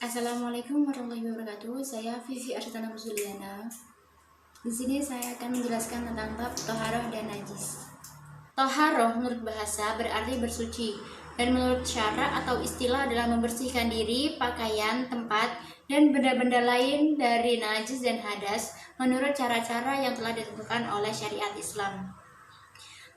Assalamualaikum warahmatullahi wabarakatuh. Saya Vivi Arsitana Musuliana. Di sini saya akan menjelaskan tentang bab toharoh dan najis. Toharoh menurut bahasa berarti bersuci, dan menurut syara atau istilah adalah membersihkan diri, pakaian, tempat, dan benda-benda lain dari najis dan hadas menurut cara-cara yang telah ditentukan oleh syariat Islam.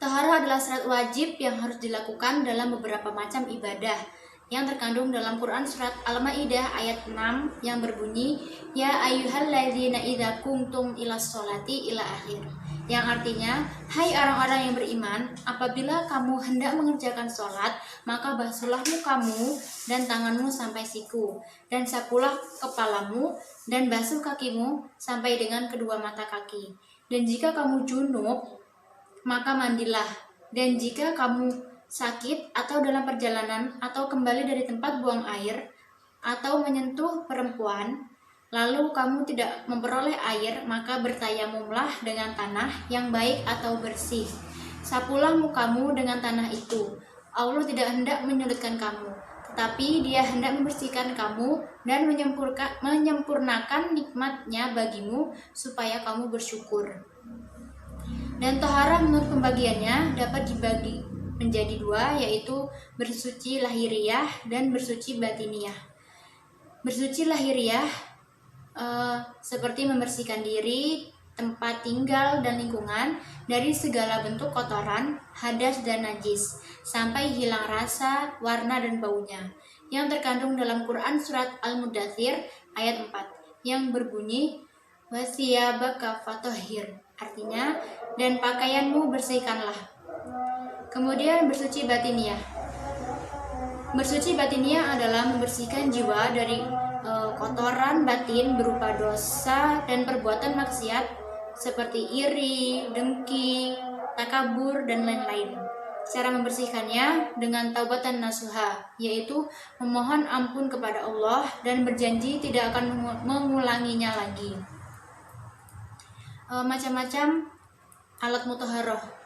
Toharoh adalah syarat wajib yang harus dilakukan dalam beberapa macam ibadah yang terkandung dalam Quran surat Al-Maidah ayat 6 yang berbunyi ya ayyuhalladzina idza qumtum ilas sholati ila akhir, yang artinya hai orang-orang yang beriman, apabila kamu hendak mengerjakan sholat maka basuhlah mukamu dan tanganmu sampai siku, dan sapulah kepalamu dan basuh kakimu sampai dengan kedua mata kaki, dan jika kamu junub maka mandilah, dan jika kamu sakit atau dalam perjalanan atau kembali dari tempat buang air atau menyentuh perempuan lalu kamu tidak memperoleh air, maka bertayamumlah dengan tanah yang baik atau bersih, sapulah mukamu dengan tanah itu. Allah tidak hendak menyulitkan kamu, tetapi Dia hendak membersihkan kamu dan menyempurnakan nikmat-Nya bagimu supaya kamu bersyukur. Dan toharah menurut pembagiannya dapat dibagi menjadi dua, yaitu bersuci lahiriah dan bersuci batiniyah. Bersuci lahiriah seperti membersihkan diri, tempat tinggal dan lingkungan dari segala bentuk kotoran, hadas dan najis, sampai hilang rasa, warna dan baunya, yang terkandung dalam Quran surat Al-Mudaththir ayat 4 yang berbunyi wasiyabaka fatahhir, artinya dan pakaianmu bersihkanlah. Kemudian bersuci batiniyah. Bersuci batiniyah adalah membersihkan jiwa dari kotoran batin berupa dosa dan perbuatan maksiat seperti iri, dengki, takabur dan lain-lain. Cara membersihkannya dengan taubatan nasuha, yaitu memohon ampun kepada Allah dan berjanji tidak akan mengulanginya lagi. Macam-macam alat mutahharoh.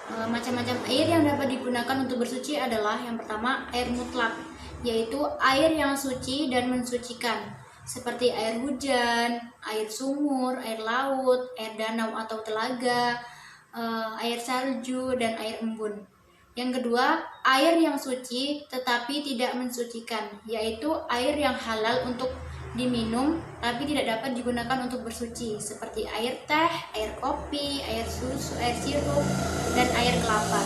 Macam-macam air yang dapat digunakan untuk bersuci adalah yang pertama air mutlak, yaitu air yang suci dan mensucikan, seperti air hujan, air sumur, air laut, air danau atau telaga, air salju, dan air embun. Yang kedua, air yang suci tetapi tidak mensucikan, yaitu air yang halal untuk diminum tapi tidak dapat digunakan untuk bersuci, seperti air teh, air kopi, air susu, air sirup, dan air kelapa.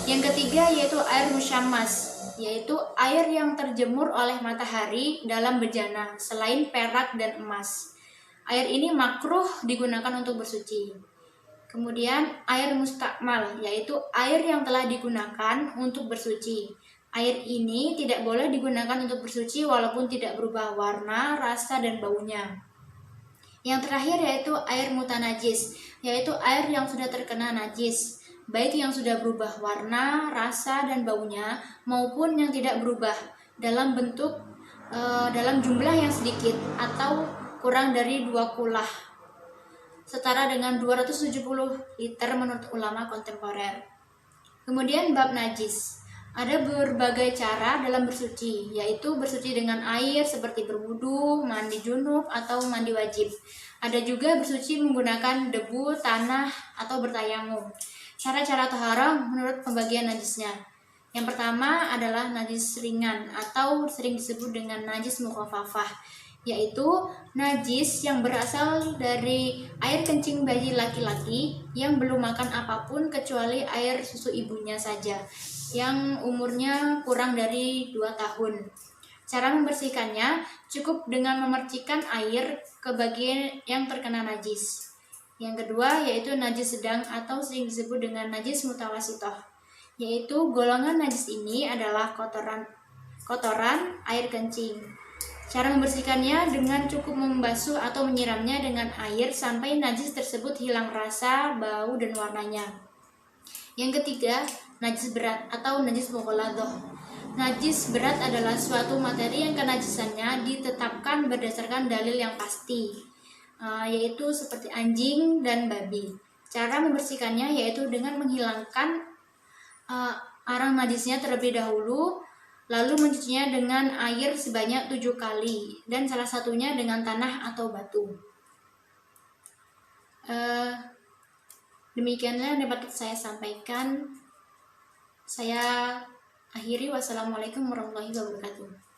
Yang ketiga yaitu air musyammas, yaitu air yang terjemur oleh matahari dalam bejana selain perak dan emas. Air ini makruh digunakan untuk bersuci. Kemudian air mustakmal, yaitu air yang telah digunakan untuk bersuci. Air ini tidak boleh digunakan untuk bersuci walaupun tidak berubah warna, rasa, dan baunya. Yang terakhir yaitu air mutanajis, yaitu air yang sudah terkena najis, baik yang sudah berubah warna, rasa, dan baunya maupun yang tidak berubah dalam jumlah yang sedikit atau kurang dari 2 kulah, setara dengan 270 liter menurut ulama kontemporer. Kemudian bab najis. Ada berbagai cara dalam bersuci, yaitu bersuci dengan air seperti berwudu, mandi junub, atau mandi wajib. Ada juga bersuci menggunakan debu, tanah, atau bertayamum. Cara-cara toharah menurut pembagian najisnya. Yang pertama adalah najis ringan atau sering disebut dengan najis mukhafafah, yaitu najis yang berasal dari air kencing bayi laki-laki yang belum makan apapun kecuali air susu ibunya saja, yang umurnya kurang dari 2 tahun. Cara membersihkannya cukup dengan memercikkan air ke bagian yang terkena najis. Yang kedua yaitu najis sedang atau sering disebut dengan najis mutawasitoh, yaitu golongan najis ini adalah kotoran air kencing. Cara membersihkannya dengan cukup membasuh atau menyiramnya dengan air sampai najis tersebut hilang rasa, bau, dan warnanya. Yang ketiga, najis berat atau najis mughalladhah. Najis berat adalah suatu materi yang kenajisannya ditetapkan berdasarkan dalil yang pasti, yaitu seperti anjing dan babi. Cara membersihkannya yaitu dengan menghilangkan arang najisnya terlebih dahulu, lalu mencucinya dengan air sebanyak 7 kali dan salah satunya dengan tanah atau batu. Demikianlah yang dapat saya sampaikan. Saya akhiri. Wassalamualaikum warahmatullahi wabarakatuh.